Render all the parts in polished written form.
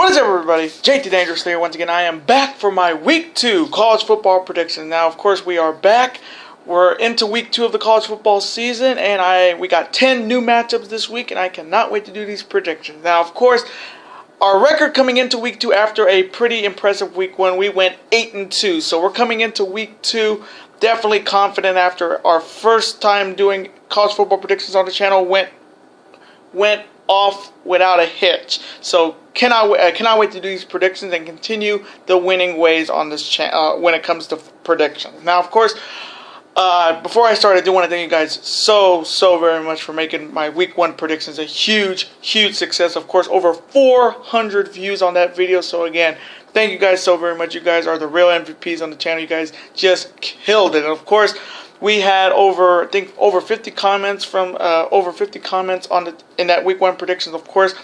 What is up, everybody? JT Dangerous here once again. I am back for my Week 2 college football predictions. Now, of course, we are back. We're into Week 2 of the college football season, and we got 10 new matchups this week, and I cannot wait to do these predictions. Now, of course, our record coming into Week 2 after a pretty impressive Week 1, we went 8-2. So we're coming into Week 2 definitely confident after our first time doing college football predictions on the channel went off without a hitch. So cannot wait to do these predictions and continue the winning ways on this channel when it comes to predictions. Now, of course, before I start, I do want to thank you guys so very much for making my Week 1 predictions a huge success. Of course, over 400 views on that video. So again, thank you guys so very much. You guys are the real MVPs on the channel. You guys just killed it. And of course, we had over 50 comments from in that Week 1 predictions. Of course,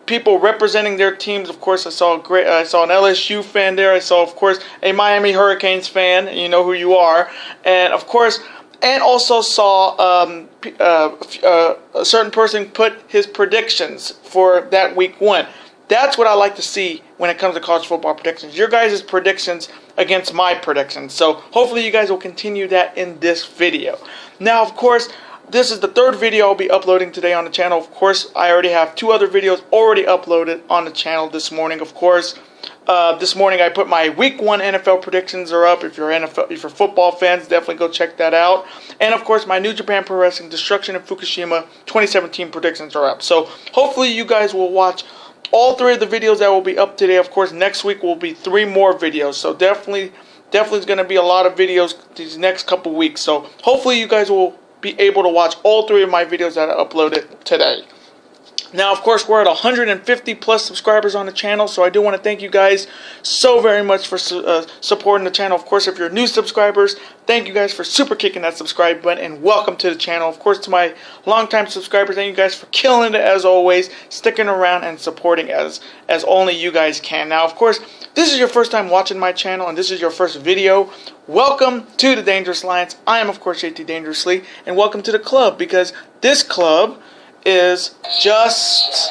people representing their teams. Of course, I saw an LSU fan there. I saw, of course, a Miami Hurricanes fan. You know who you are. And of course, and also saw a certain person put his predictions for that Week 1. That's what I like to see when it comes to college football predictions. Your guys' predictions against my predictions. So hopefully you guys will continue that in this video. Now, of course, this is the third video I'll be uploading today on the channel. Of course, I already have 2 other videos already uploaded on the channel this morning. Of course, this morning I put my Week 1 NFL predictions are up. If you're football fans, definitely go check that out. And of course, my New Japan Pro Wrestling Destruction in Fukushima 2017 predictions are up. So hopefully you guys will watch all 3 of the videos that will be up today. Of course, next week will be 3 more videos. So definitely is going to be a lot of videos these next couple weeks. So hopefully you guys will be able to watch all 3 of my videos that I uploaded today. Now, of course, we're at 150 plus subscribers on the channel, so I do want to thank you guys so very much for supporting the channel. Of course, if you're new subscribers, thank you guys for super kicking that subscribe button, and welcome to the channel. Of course, to my longtime subscribers, thank you guys for killing it as always, sticking around and supporting as only you guys can. Now, of course, this is your first time watching my channel, and this is your first video. Welcome to the Dangerous Alliance. I am, of course, JT Dangerously, and welcome to the club, because this club is just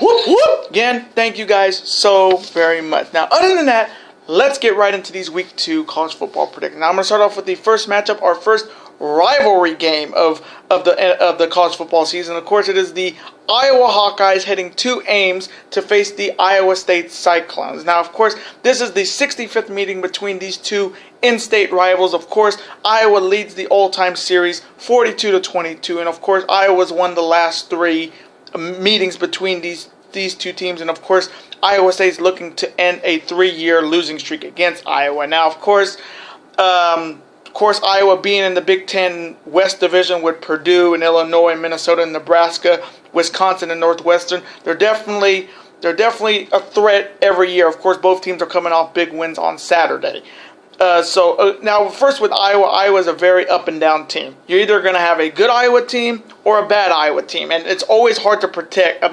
whoop. Again, thank you guys so very much. Now, other than that, let's get right into these Week 2 college football predictions. Now, I'm going to start off with the first matchup, our first rivalry game of the college football season. Of course, it is the Iowa Hawkeyes heading to Ames to face the Iowa State Cyclones. Now, of course, this is the 65th meeting between these two in-state rivals. Of course, Iowa leads the all-time series 42-22, and of course, Iowa's won the last 3 meetings between these 2 teams, and of course, Iowa State's looking to end a 3-year losing streak against Iowa. Now, of course, Iowa being in the Big Ten West Division with Purdue and Illinois and Minnesota and Nebraska, Wisconsin and Northwestern, they're definitely a threat every year. Of course, both teams are coming off big wins on Saturday. Now, first with Iowa, Iowa's a very up and down team. You're either going to have a good Iowa team or a bad Iowa team, and it's always hard to predict,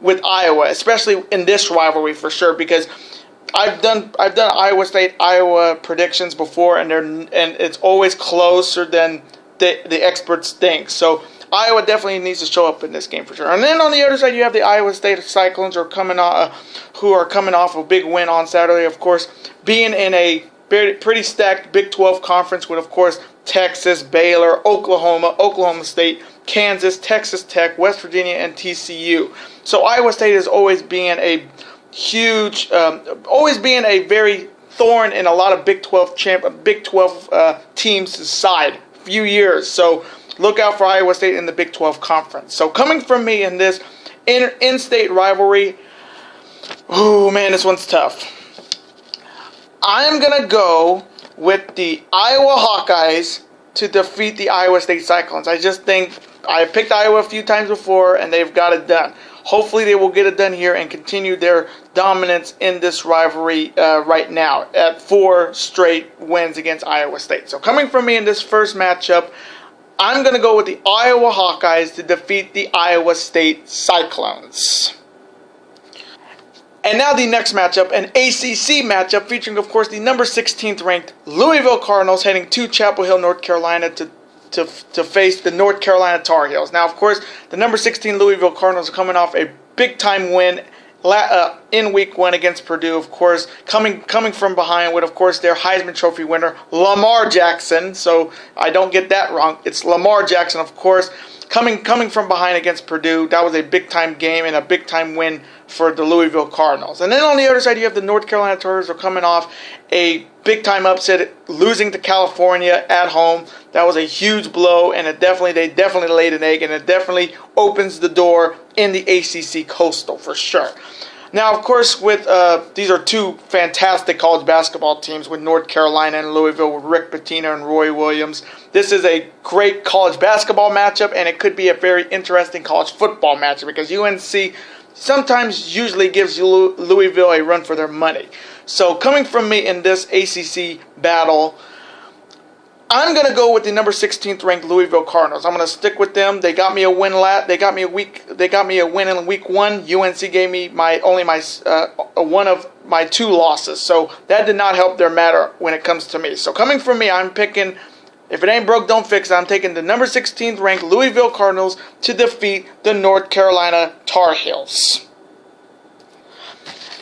with Iowa, especially in this rivalry for sure, because I've done Iowa State Iowa predictions before, and it's always closer than the experts think. So Iowa definitely needs to show up in this game for sure. And then on the other side, you have the Iowa State Cyclones who are coming off a big win on Saturday. Of course, being in a pretty stacked Big 12 conference with, of course, Texas, Baylor, Oklahoma State, Kansas, Texas Tech, West Virginia, and TCU. So Iowa State is always being a very thorn in a lot of Big 12 teams' side few years. So look out for Iowa State in the Big 12 conference. So coming from me in this in-state rivalry, oh man, this one's tough. I am going to go with the Iowa Hawkeyes to defeat the Iowa State Cyclones. I just think I picked Iowa a few times before, and they've got it done. Hopefully they will get it done here and continue their dominance in this rivalry right now at 4 straight wins against Iowa State. So coming from me in this first matchup, I'm going to go with the Iowa Hawkeyes to defeat the Iowa State Cyclones. And now the next matchup, an ACC matchup featuring, of course, the number 16th ranked Louisville Cardinals heading to Chapel Hill, North Carolina to to face the North Carolina Tar Heels. Now, of course, the number 16 Louisville Cardinals are coming off a big-time win in week 1 against Purdue, of course, coming from behind with, of course, their Heisman Trophy winner, Lamar Jackson. So I don't get that wrong. It's Lamar Jackson, of course, coming from behind against Purdue. That was a big-time game and a big-time win for the Louisville Cardinals. And then on the other side, you have the North Carolina Tar Heels are coming off a big-time upset, losing to California at home. That was a huge blow, and they definitely laid an egg, and it definitely opens the door in the ACC Coastal for sure. Now, of course, with these are two fantastic college basketball teams with North Carolina and Louisville with Rick Pitino and Roy Williams. This is a great college basketball matchup, and it could be a very interesting college football matchup because UNC usually gives Louisville a run for their money. So coming from me in this ACC battle, I'm going to go with the number 16th ranked Louisville Cardinals. I'm going to stick with them. They got me a win They got me a win in week 1. UNC gave me one of my 2 losses. So that did not help their matter when it comes to me. So coming from me, I'm picking, if it ain't broke, don't fix it. I'm taking the number 16th ranked Louisville Cardinals to defeat the North Carolina Tar Heels.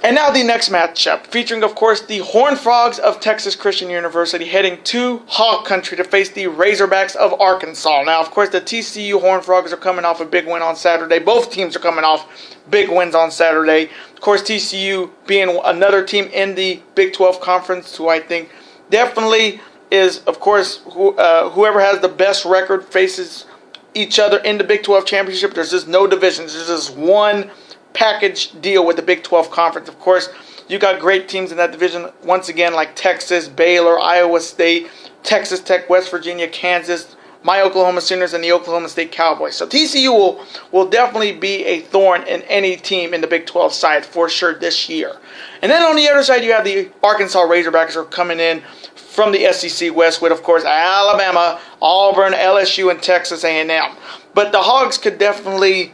And now the next matchup, featuring, of course, the Horned Frogs of Texas Christian University heading to Hog Country to face the Razorbacks of Arkansas. Now, of course, the TCU Horned Frogs are coming off a big win on Saturday. Both teams are coming off big wins on Saturday. Of course, TCU being another team in the Big 12 Conference, who I think definitely is, of course, whoever has the best record faces each other in the Big 12 Championship. There's just no divisions. There's just one package deal with the Big 12 Conference. Of course, you got great teams in that division, once again, like Texas, Baylor, Iowa State, Texas Tech, West Virginia, Kansas, my Oklahoma Sooners, and the Oklahoma State Cowboys. So TCU will definitely be a thorn in any team in the Big 12 side for sure this year. And then on the other side, you have the Arkansas Razorbacks are coming in from the SEC West with, of course, Alabama, Auburn, LSU, and Texas A&M. But the Hogs could definitely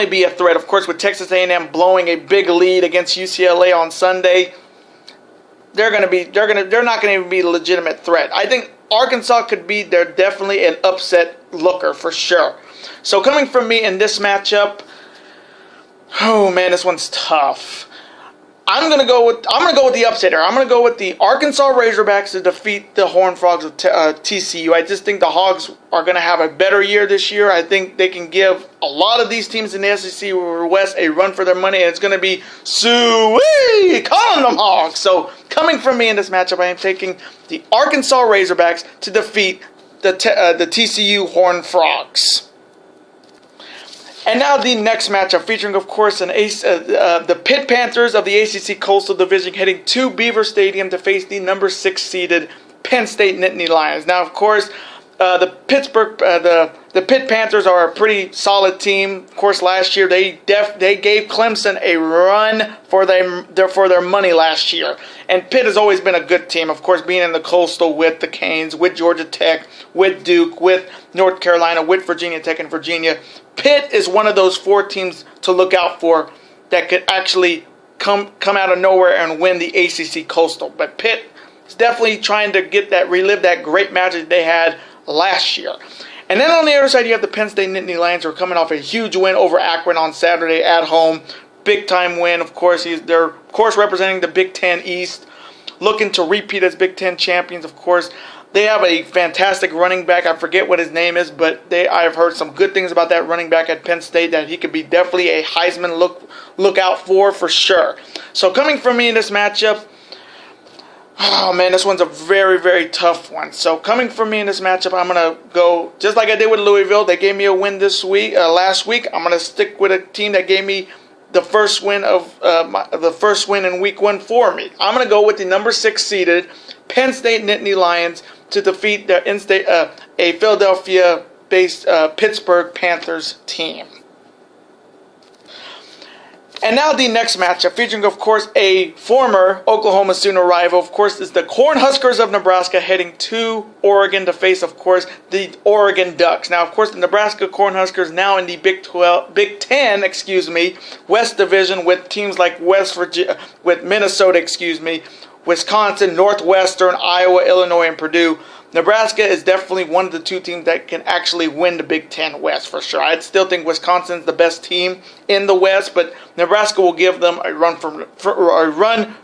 be a threat. Of course, with Texas A&M blowing a big lead against UCLA on Sunday, they're not going to even be a legitimate threat. I think Arkansas could be definitely an upset looker for sure. So coming from me in this matchup, oh man, this one's tough. I'm gonna go with the upsetter. I'm gonna go with the Arkansas Razorbacks to defeat the Horned Frogs of TCU. I just think the Hogs are gonna have a better year this year. I think they can give a lot of these teams in the SEC West a run for their money, and it's gonna be sweet, calling them Hogs. So coming from me in this matchup, I am taking the Arkansas Razorbacks to defeat the TCU Horned Frogs. And now the next matchup, featuring, of course, the Pitt Panthers of the ACC Coastal Division heading to Beaver Stadium to face the number 6 seeded Penn State Nittany Lions. Now, of course, the Pitt Panthers are a pretty solid team. Of course, last year they gave Clemson a run for their money last year. And Pitt has always been a good team, of course, being in the Coastal with the Canes, with Georgia Tech, with Duke, with North Carolina, with Virginia Tech and Virginia. Pitt is one of those 4 teams to look out for that could actually come out of nowhere and win the ACC Coastal. But Pitt is definitely trying to relive that great match that they had last year. And then on the other side, you have the Penn State Nittany Lions, who are coming off a huge win over Akron on Saturday at home. Big time win. Of course, they're representing the Big Ten East, looking to repeat as Big Ten champions. Of course, they have a fantastic running back. I forget what his name is, but I've heard some good things about that running back at Penn State, that he could be definitely a Heisman look out for sure. So coming from me in this matchup, oh man, this one's a very, very tough one. So coming from me in this matchup, I'm gonna go just like I did with Louisville. They gave me a win last week. I'm gonna stick with a team that gave me the first win in week 1 for me. I'm gonna go with the number 6 seeded Penn State Nittany Lions to defeat a Philadelphia-based Pittsburgh Panthers team. And now the next matchup, featuring, of course, a former Oklahoma Sooner rival. Of course, is the Cornhuskers of Nebraska heading to Oregon to face, of course, the Oregon Ducks. Now, of course, the Nebraska Cornhuskers now in the Big Ten, West Division with teams like Minnesota, Wisconsin, Northwestern, Iowa, Illinois, and Purdue. Nebraska is definitely one of the two teams that can actually win the Big Ten West for sure. I still think Wisconsin's the best team in the West, but Nebraska will give them a run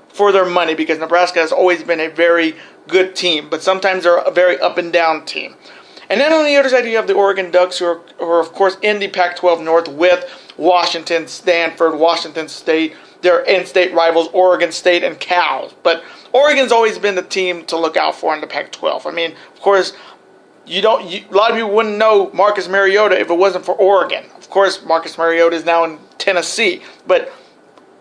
for their money because Nebraska has always been a very good team, but sometimes they're a very up and down team. And then on the other side, you have the Oregon Ducks, who are of course, in the Pac-12 North with Washington, Stanford, Washington State, their in-state rivals, Oregon State, and Cal. But Oregon's always been the team to look out for in the Pac-12. I mean, of course, a lot of people wouldn't know Marcus Mariota if it wasn't for Oregon. Of course, Marcus Mariota is now in Tennessee, but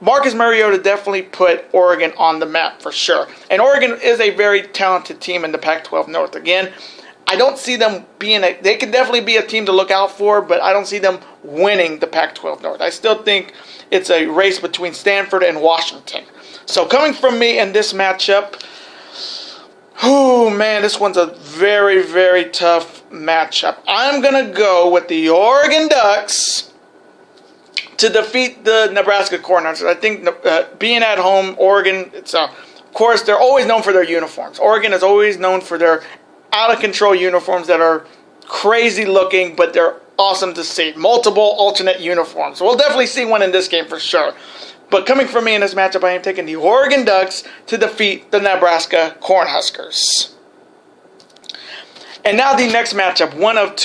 Marcus Mariota definitely put Oregon on the map for sure. And Oregon is a very talented team in the Pac-12 North. Again, I don't see them being they could definitely be a team to look out for, but I don't see them winning the Pac-12 North. I still think it's a race between Stanford and Washington. So coming from me in this matchup, oh man, this one's a very, very tough matchup. I'm going to go with the Oregon Ducks to defeat the Nebraska Cornhuskers. I think being at home, Oregon, of course, they're always known for their uniforms. Oregon is always known for their out-of-control uniforms that are crazy looking, but they're awesome to see. Multiple alternate uniforms. So we'll definitely see one in this game for sure. But coming from me in this matchup, I am taking the Oregon Ducks to defeat the Nebraska Cornhuskers. And now the next matchup, one of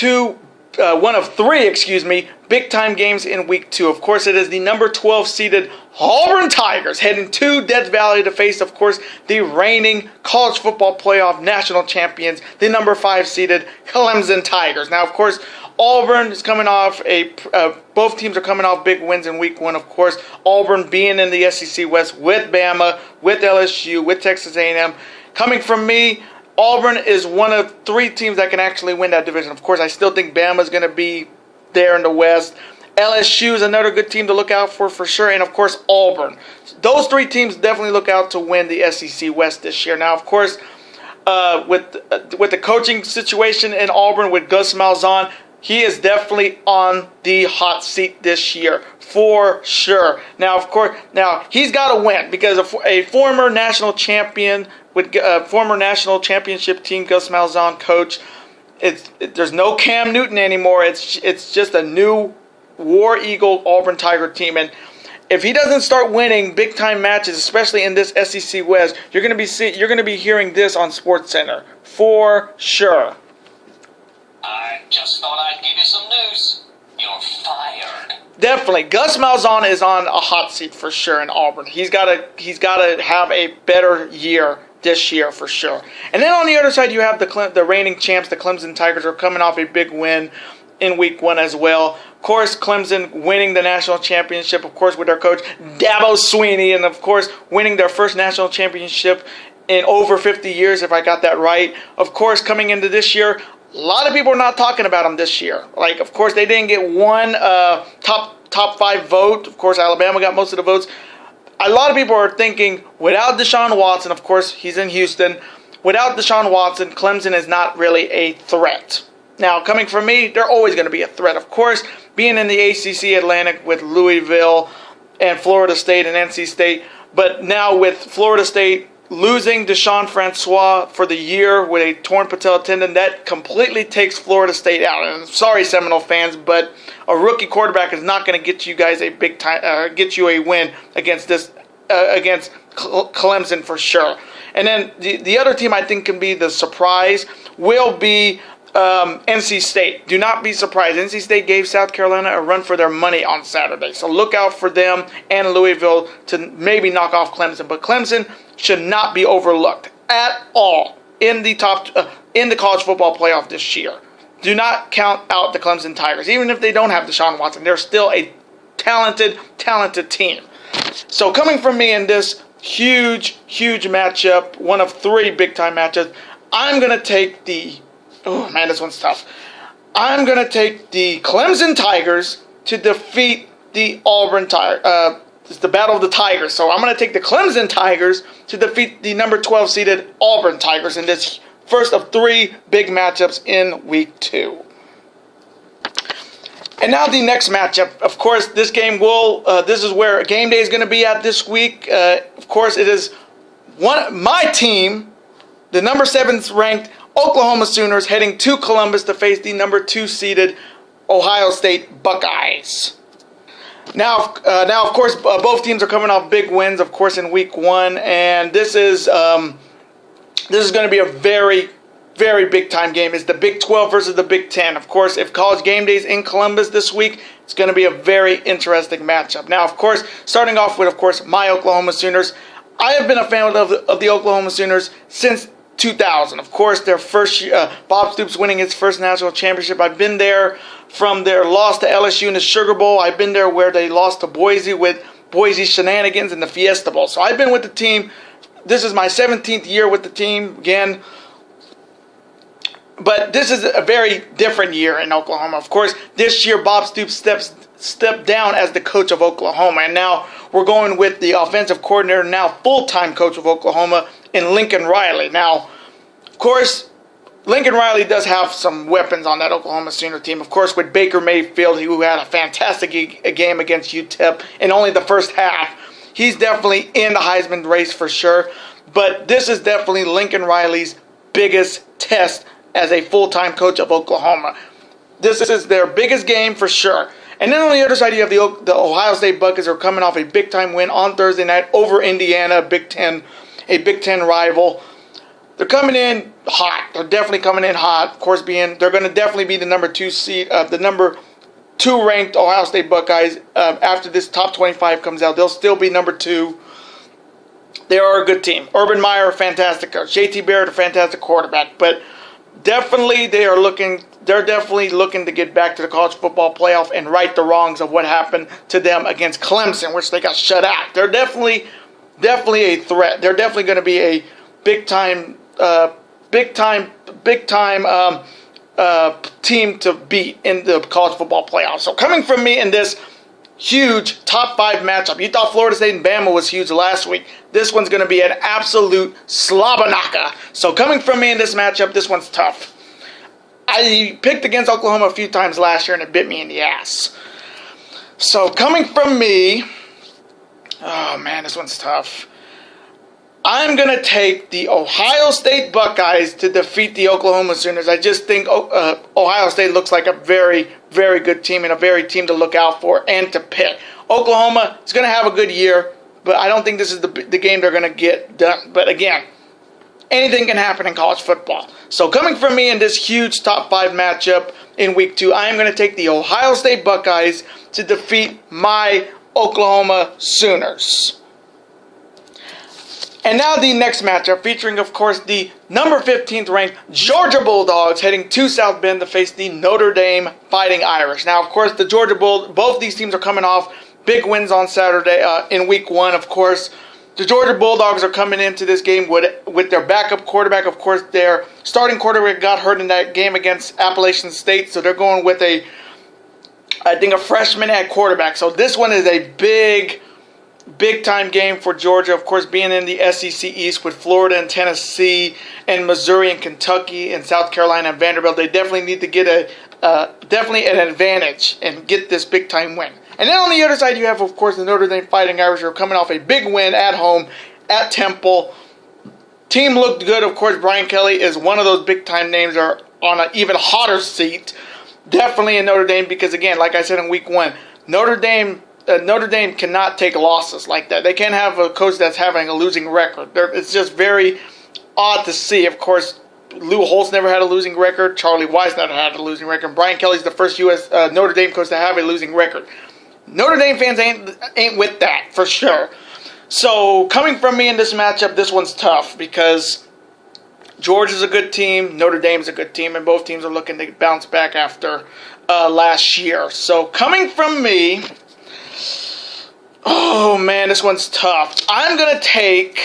three, big-time games in Week 2. Of course, it is the number 12 seeded Auburn Tigers heading to Death Valley to face, of course, the reigning college football playoff national champions, the number 5 seeded Clemson Tigers. Now, of course, Auburn is coming off both teams are coming off big wins in Week 1, of course. Auburn being in the SEC West with Bama, with LSU, with Texas A&M. Coming from me, Auburn is one of 3 teams that can actually win that division. Of course, I still think Bama is going to be there in the West. LSU is another good team to look out for sure. And, of course, Auburn. Those 3 teams definitely look out to win the SEC West this year. Now, of course, with the coaching situation in Auburn with Gus Malzahn, he is definitely on the hot seat this year for sure. Now, of course, he's got to win because a former national champion with former national championship team Gus Malzahn coach. There's no Cam Newton anymore. It's just a new War Eagle Auburn Tiger team, and if he doesn't start winning big time matches, especially in this SEC West, you're going to be hearing this on SportsCenter for sure. I just thought I'd give you some news. You're fired. Definitely, Gus Malzahn is on a hot seat for sure in Auburn. He's got to have a better year this year for sure. And then on the other side, you have the reigning champs, the Clemson Tigers, are coming off a big win in Week 1 as well. Of course, Clemson winning the national championship, of course, with their coach Dabo Swinney, and of course, winning their first national championship in over 50 years, if I got that right. Of course, coming into this year, a lot of people are not talking about them this year. Like, of course, they didn't get one top 5 vote. Of course, Alabama got most of the votes. A lot of people are thinking, without Deshaun Watson, of course, he's in Houston. Without Deshaun Watson, Clemson is not really a threat. Now, coming from me, they're always going to be a threat. Of course, being in the ACC Atlantic with Louisville and Florida State and NC State. But now with Florida State losing Deshaun Francois for the year with a torn patella tendon, that completely takes Florida State out. And I'm sorry, Seminole fans, but a rookie quarterback is not going to get you guys a big time, get you a win against Clemson for sure. And then the other team I think can be the surprise will be NC State. Do not be surprised. NC State gave South Carolina a run for their money on Saturday. So look out for them and Louisville to maybe knock off Clemson. But Clemson should not be overlooked at all in the college football playoff this year. Do not count out the Clemson Tigers. Even if they don't have Deshaun Watson, they're still a talented team. So coming from me in this huge matchup, one of 3 big-time matchups, I'm going to take oh man, this one's tough. I'm going to take the Clemson Tigers to defeat the Auburn Tigers. It's the Battle of the Tigers. So I'm going to take the Clemson Tigers to defeat the number 12 seeded Auburn Tigers in this first of 3 big matchups in Week 2. And now the next matchup. Of course, this game this is where game day is going to be at this week. Of course, it is my team, the number 7th ranked Oklahoma Sooners heading to Columbus to face the number 2 seeded Ohio State Buckeyes. Now, of course, both teams are coming off big wins, of course, in Week 1, and this is going to be a very, very big-time game. It's the Big 12 versus the Big 10. Of course, if College Game Day is in Columbus this week, it's going to be a very interesting matchup. Now, of course, starting off with, of course, my Oklahoma Sooners. I have been a fan of the Oklahoma Sooners since 2000. Of course, their first year, Bob Stoops winning his first national championship. I've been there from their loss to LSU in the Sugar Bowl. I've been there where they lost to Boise with Boise's shenanigans in the Fiesta Bowl. So I've been with the team. This is my 17th year with the team again. But this is a very different year in Oklahoma. Of course, this year Bob Stoops stepped down as the coach of Oklahoma. And now we're going with the offensive coordinator, now full-time coach of Oklahoma, in Lincoln Riley. Now, of course, Lincoln Riley does have some weapons on that Oklahoma Sooner team. Of course, with Baker Mayfield, who had a fantastic game against UTEP in only the first half. He's definitely in the Heisman race for sure. But this is definitely Lincoln Riley's biggest test as a full-time coach of Oklahoma. This is their biggest game for sure. And then on the other side, you have the Ohio State Buckeyes who are coming off a big-time win on Thursday night over Indiana, a Big Ten rival. They're coming in hot. They're definitely coming in hot. Of course, they're going to definitely be the number 2 seed, the number 2 ranked Ohio State Buckeyes. After this top 25 comes out, they'll still be number 2. They are a good team. Urban Meyer, fantastic coach. JT Barrett, a fantastic quarterback. But definitely, they're definitely looking to get back to the college football playoff and right the wrongs of what happened to them against Clemson, which they got shut out. They're definitely a threat. They're definitely going to be a big time team to beat in the college football playoff. So coming from me in this huge top 5 matchup, you thought Florida State and Bama was huge last week. This one's going to be an absolute slobberknocker. So coming from me in this matchup, this one's tough. I picked against Oklahoma a few times last year and it bit me in the ass. So coming from me, oh man, this one's tough. I'm going to take the Ohio State Buckeyes to defeat the Oklahoma Sooners. I just think Ohio State looks like a very, very good team and a very team to look out for and to pick. Oklahoma is going to have a good year, but I don't think this is the game they're going to get done. But again, anything can happen in college football. So coming from me in this huge top 5 matchup in Week 2, I am going to take the Ohio State Buckeyes to defeat my Oklahoma Sooners. And now the next matchup, featuring, of course, the number 15th ranked Georgia Bulldogs heading to South Bend to face the Notre Dame Fighting Irish. Now, of course, the both these teams are coming off big wins on Saturday in Week 1, of course. The Georgia Bulldogs are coming into this game with their backup quarterback. Of course, their starting quarterback got hurt in that game against Appalachian State, so they're going with a freshman at quarterback. So this one is a big-time game for Georgia. Of course, being in the SEC East with Florida and Tennessee and Missouri and Kentucky and South Carolina and Vanderbilt, they definitely need to get definitely an advantage and get this big-time win. And then on the other side, you have, of course, the Notre Dame Fighting Irish who are coming off a big win at home at Temple. Team looked good. Of course, Brian Kelly is one of those big-time names that are on an even hotter seat. Definitely in Notre Dame because, again, like I said in Week 1, Notre Dame cannot take losses like that. They can't have a coach that's having a losing record. It's just very odd to see. Of course, Lou Holtz never had a losing record. Charlie Weiss never had a losing record. Brian Kelly's the first U.S. Notre Dame coach to have a losing record. Notre Dame fans ain't with that, for sure. So, coming from me in this matchup, this one's tough because Georgia's a good team, Notre Dame's a good team, and both teams are looking to bounce back after last year. So, coming from me, oh man, this one's tough. I'm going to take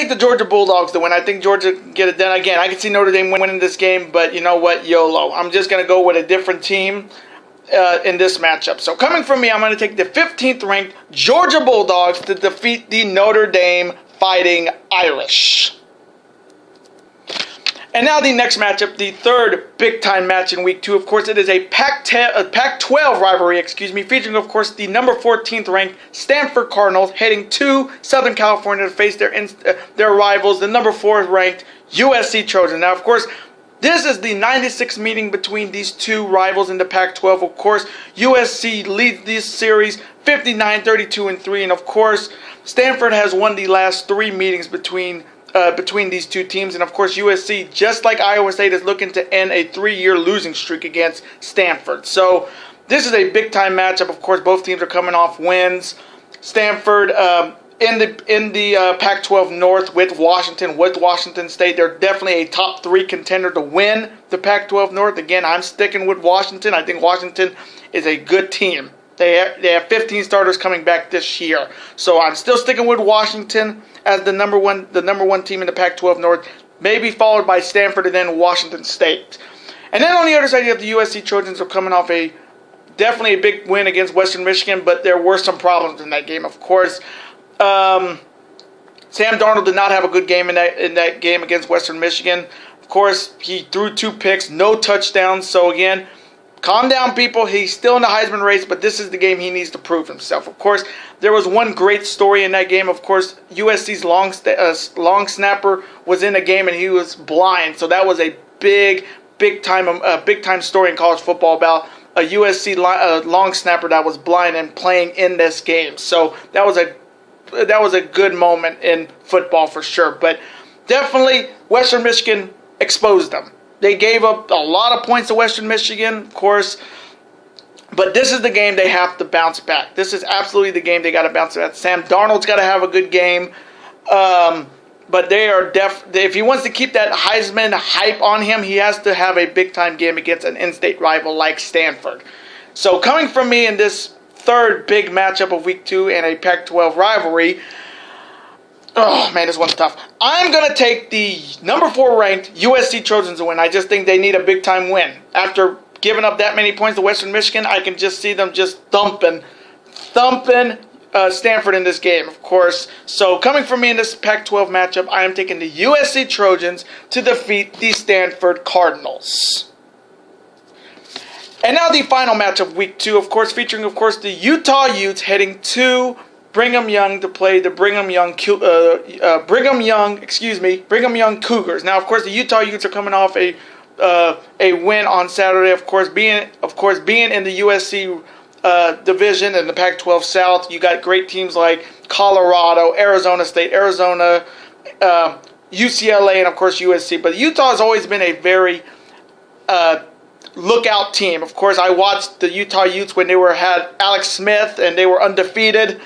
the Georgia Bulldogs to win. I think Georgia can get it done. Again, I can see Notre Dame winning this game, but you know what? YOLO. I'm just going to go with a different team in this matchup. So coming from me, I'm going to take the 15th ranked Georgia Bulldogs to defeat the Notre Dame Fighting Irish. And now the next matchup, the third big-time match in Week 2. Of course, it is a Pac-12 rivalry, featuring, of course, the number 14th ranked Stanford Cardinals heading to Southern California to face their rivals, the number 4th ranked USC Trojans. Now, of course, this is the 96th meeting between these two rivals in the Pac-12. Of course, USC leads this series 59-32-3, and of course, Stanford has won the last 3 meetings between these two teams. And of course, USC, just like Iowa State, is looking to end a 3-year losing streak against Stanford. So this is a big-time matchup. Of course, both teams are coming off wins. Stanford in the Pac-12 North with Washington State. They're definitely a top 3 contender to win the Pac-12 North. Again, I'm sticking with Washington. I think Washington is a good team. They have 15 starters coming back this year. So I'm still sticking with Washington as the number one team in the Pac-12 North, maybe followed by Stanford and then Washington State. And then on the other side, you have the USC Trojans are coming off definitely a big win against Western Michigan, but there were some problems in that game. Of course, Sam Darnold did not have a good game in that game against Western Michigan. Of course, he threw 2 picks, no touchdowns. So again, calm down, people. He's still in the Heisman race, but this is the game he needs to prove himself. Of course, there was one great story in that game. Of course, USC's long snapper was in the game and he was blind. So that was a big time story in college football about a USC long snapper that was blind and playing in this game. So that was a good moment in football for sure. But definitely, Western Michigan exposed them. They gave up a lot of points to Western Michigan, of course. But this is the game they have to bounce back. This is absolutely the game they got to bounce back. Sam Darnold's got to have a good game. But they are if he wants to keep that Heisman hype on him, he has to have a big-time game against an in-state rival like Stanford. So coming from me in this third big matchup of Week 2 and a Pac-12 rivalry, oh man, this one's tough. I'm going to take the number 4 ranked USC Trojans to win. I just think they need a big-time win. After giving up that many points to Western Michigan, I can just see them just thumping Stanford in this game, of course. So coming from me in this Pac-12 matchup, I am taking the USC Trojans to defeat the Stanford Cardinals. And now the final matchup of Week 2, of course, featuring, of course, the Utah Utes heading to Brigham Young to play the Brigham Young Cougars. Now, of course, the Utah Utes are coming off a win on Saturday. Of course, being in the USC division in the Pac-12 South, you got great teams like Colorado, Arizona State, UCLA, and of course USC. But Utah has always been a very lookout team. Of course, I watched the Utah Utes when they had Alex Smith and they were undefeated.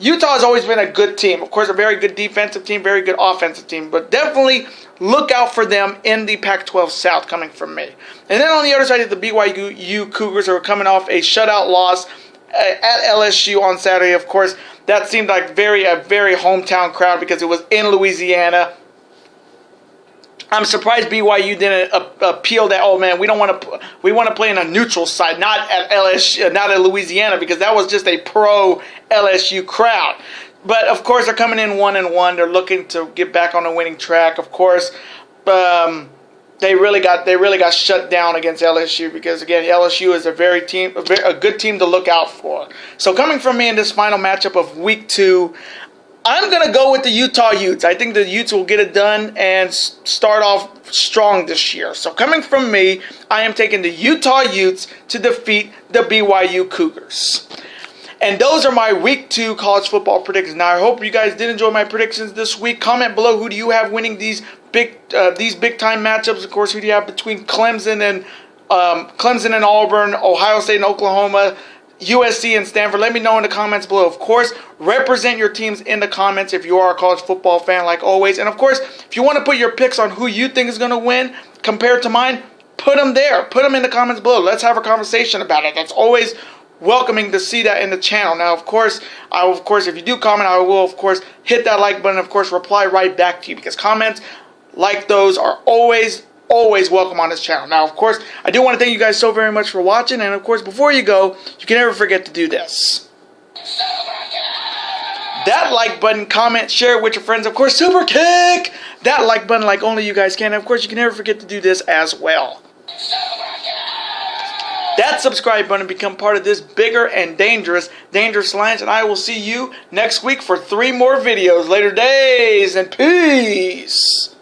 Utah has always been a good team. Of course, a very good defensive team, very good offensive team. But definitely look out for them in the Pac-12 South coming from me. And then on the other side of the BYU Cougars are coming off a shutout loss at LSU on Saturday. Of course, that seemed like a very hometown crowd because it was in Louisiana. I'm surprised BYU didn't appeal that. Oh man, we want to play in a neutral side, not at LSU, not at Louisiana, because that was just a pro LSU crowd. But of course, they're coming in 1-1. They're looking to get back on the winning track. Of course, they really got shut down against LSU because again, LSU is a good team to look out for. So coming from me in this final matchup of Week 2. I'm going to go with the Utah Utes. I think the Utes will get it done and start off strong this year. So coming from me, I am taking the Utah Utes to defeat the BYU Cougars. And those are my Week 2 college football predictions. Now, I hope you guys did enjoy my predictions this week. Comment below, who do you have winning these big time matchups? Of course, who do you have between Clemson and Auburn, Ohio State and Oklahoma, USC and Stanford? Let me know in the comments below. Of course, represent your teams in the comments if you are a college football fan like always. And of course, if you want to put your picks on who you think is going to win compared to mine, put them there. Put them in the comments below. Let's have a conversation about it. That's always welcoming to see that in the channel. Now, of course, if you do comment, I will, of course, hit that like button. Of course, reply right back to you because comments like those are always welcome on this channel. Now, of course, I do want to thank you guys so very much for watching. And, of course, before you go, you can never forget to do this. That like button, comment, share it with your friends. Of course, super kick that like button like only you guys can. And of course, you can never forget to do this as well. That subscribe button, become part of this bigger and dangerous alliance, and I will see you next week for 3 more videos. Later days, and peace.